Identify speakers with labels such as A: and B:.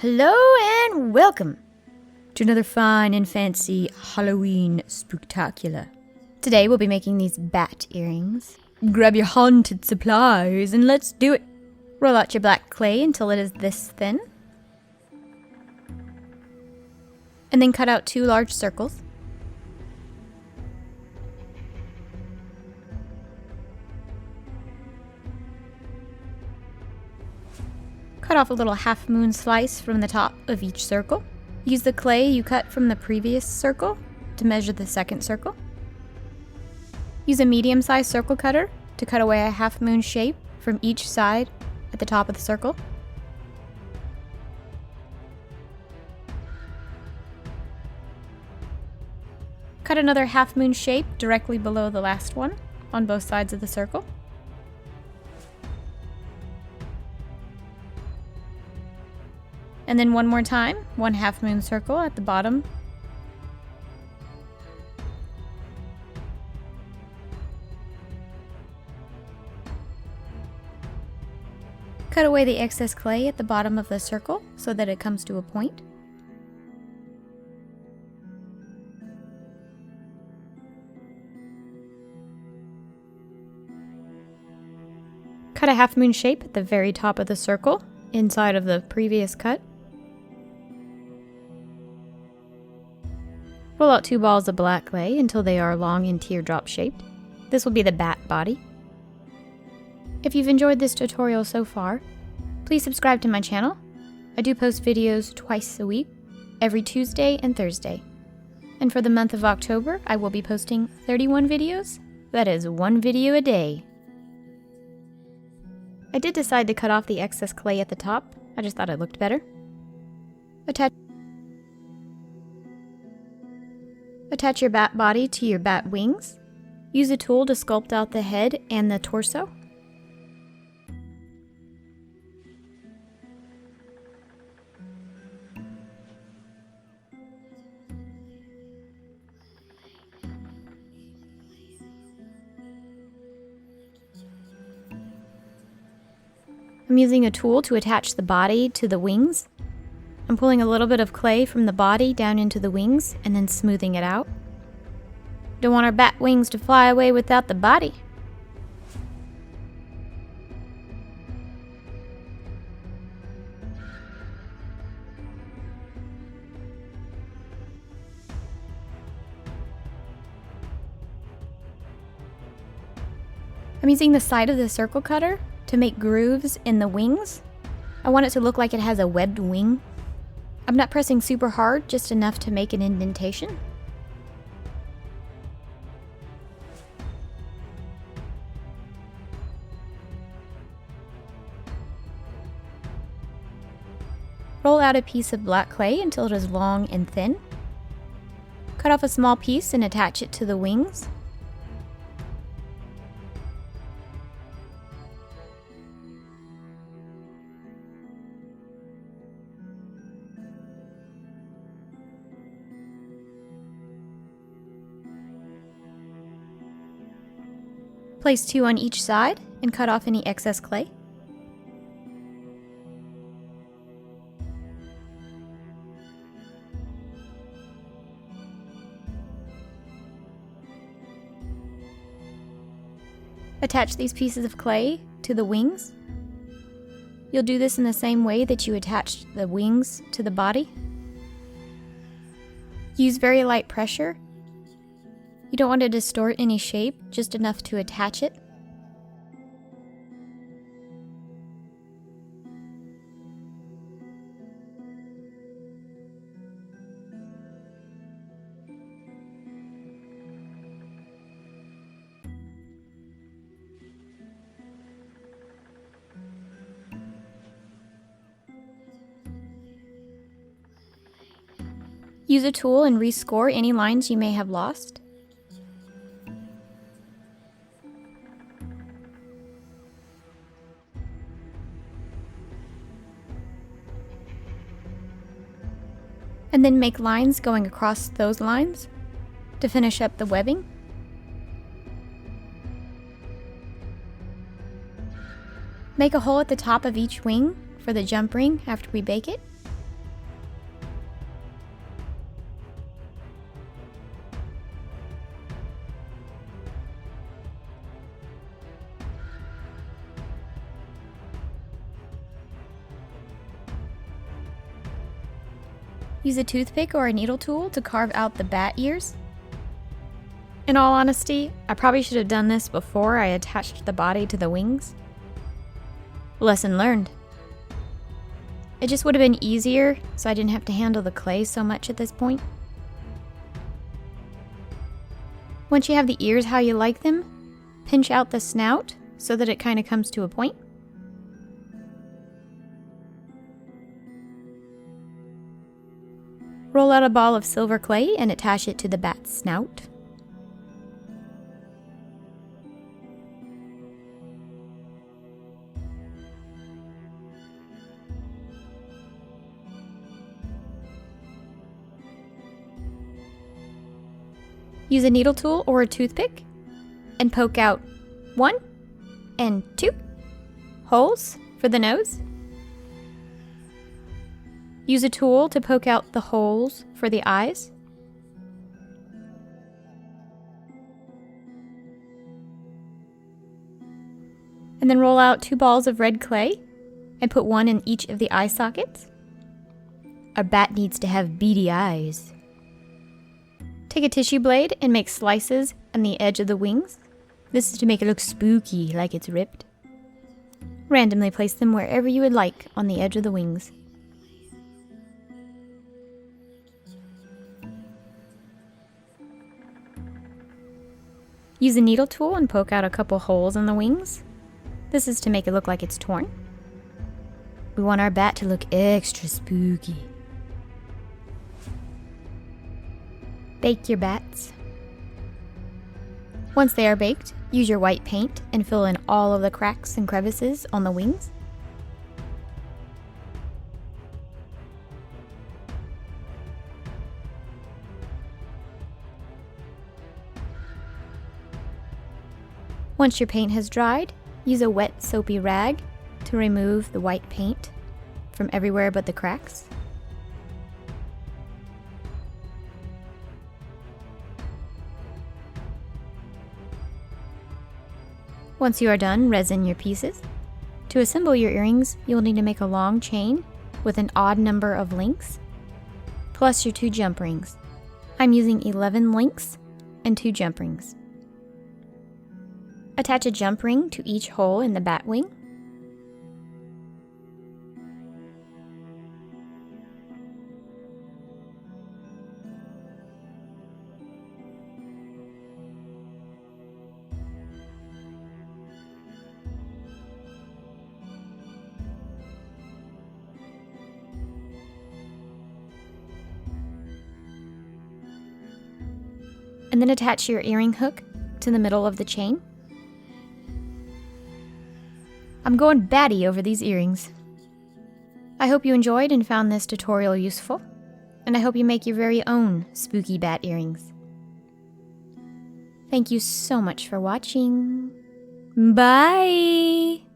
A: Hello and welcome to another fine and fancy Halloween spooktacular. Today we'll be making these bat earrings. Grab your haunted supplies and let's do it. Roll out your black clay until it is this thin. And then cut out 2 large circles. Cut off a little half-moon slice from the top of each circle. Use the clay you cut from the previous circle to measure the second circle. Use a medium-sized circle cutter to cut away a half-moon shape from each side at the top of the circle. Cut another half-moon shape directly below the last one on both sides of the circle. And then one more time, 1 half-moon circle at the bottom. Cut away the excess clay at the bottom of the circle so that it comes to a point. Cut a half-moon shape at the very top of the circle, inside of the previous cut. Roll out 2 balls of black clay until they are long and teardrop shaped. This will be the bat body. If you've enjoyed this tutorial so far, please subscribe to my channel. I do post videos twice a week, every Tuesday and Thursday. And for the month of October, I will be posting 31 videos. That is 1 video a day. I did decide to cut off the excess clay at the top. I just thought it looked better. Attach your bat body to your bat wings. Use a tool to sculpt out the head and the torso. I'm using a tool to attach the body to the wings. I'm pulling a little bit of clay from the body down into the wings and then smoothing it out. Don't want our bat wings to fly away without the body. I'm using the side of the circle cutter to make grooves in the wings. I want it to look like it has a webbed wing. I'm not pressing super hard, just enough to make an indentation. Roll out a piece of black clay until it is long and thin. Cut off a small piece and attach it to the wings. Place 2 on each side and cut off any excess clay. Attach these pieces of clay to the wings. You'll do this in the same way that you attached the wings to the body. Use very light pressure. You don't want to distort any shape, just enough to attach it. Use a tool and rescore any lines you may have lost. And then make lines going across those lines to finish up the webbing. Make a hole at the top of each wing for the jump ring after we bake it. Use a toothpick or a needle tool to carve out the bat ears. In all honesty, I probably should have done this before I attached the body to the wings. Lesson learned. It just would have been easier so I didn't have to handle the clay so much at this point. Once you have the ears how you like them, pinch out the snout so that it kind of comes to a point. Roll out a ball of silver clay and attach it to the bat's snout. Use a needle tool or a toothpick and poke out 1 and 2 holes for the nose. Use a tool to poke out the holes for the eyes. And then roll out 2 balls of red clay and put 1 in each of the eye sockets. A bat needs to have beady eyes. Take a tissue blade and make slices on the edge of the wings. This is to make it look spooky, like it's ripped. Randomly place them wherever you would like on the edge of the wings. Use a needle tool and poke out a couple holes in the wings. This is to make it look like it's torn. We want our bat to look extra spooky. Bake your bats. Once they are baked, use your white paint and fill in all of the cracks and crevices on the wings. Once your paint has dried, use a wet soapy rag to remove the white paint from everywhere but the cracks. Once you are done, resin your pieces. To assemble your earrings, you'll need to make a long chain with an odd number of links, plus your 2 jump rings. I'm using 11 links and 2 jump rings. Attach a jump ring to each hole in the bat wing. And then attach your earring hook to the middle of the chain. I'm going batty over these earrings. I hope you enjoyed and found this tutorial useful, and I hope you make your very own spooky bat earrings. Thank you so much for watching. Bye!